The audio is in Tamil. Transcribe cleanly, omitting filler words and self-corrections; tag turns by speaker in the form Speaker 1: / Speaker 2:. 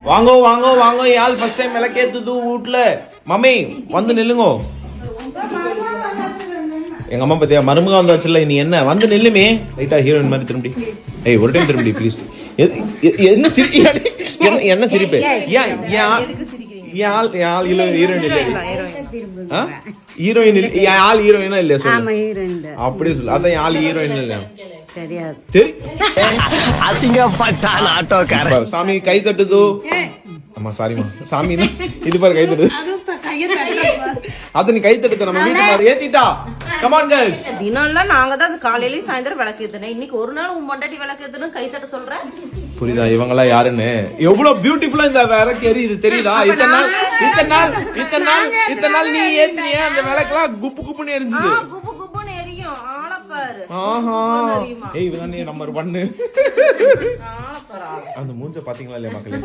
Speaker 1: வாங்கோ வாங்கோ வாங்கோ யாழ் ஃபர்ஸ்ட் டைம் விளக்கேத்துது வீட்ல. மம்மி வந்து நில்லுங்கோ. எங்க அம்மா பத்தியா மருமக வந்தாச்சுல, நீ என்ன வந்து நில்லுமே. ரைட்டா ஹீரோயின் மாதிரி திரும்பி. ஏய் ஒரு டைம் திரும்பி ப்ளீஸ். என்ன சிரிப்பு? என்ன சிரிப்பு? ஹீரோயினா இல்லையா சொல்லு. அப்படி சொல்லு. அதான் யாழ் ஹீரோயின் இல்ல. சாமி கை தட்டுது. ஆமா சாரிமா சாமி இது பாரு கை தட்டுது. அது நீ கை தட்டு நம்ம வீட்டு மாதிரி ஏத்திட்டா. Come on guys.
Speaker 2: தினம்லாம் நாங்க தான் காலையில சாயந்தரம் விளக்கு ஏத்துனேன். இன்னைக்கு ஒரு நாள் உன் பொண்டாட்டி விளக்கு ஏத்துன கை தட்ட சொல்ற.
Speaker 1: புரியுதா இவங்க எல்லாம் யாருன்னு? எவ்வளவு பியூட்டிஃபுல்லா இந்த விளக்கு எரியுது தெரியுதா? இத்தனை நாள் நீ ஏத்தினியே அந்த விளக்குலாம் குப்பு குப்புன்னு எரிஞ்சுது.
Speaker 2: குப்பு குப்புன்னு எரியும். ஆளப்பாரு.
Speaker 1: ஆஹா. ஏய் இவங்க நம்பர் 1. அந்த மூஞ்ச பாத்தீங்களா இல்லையா மக்களே?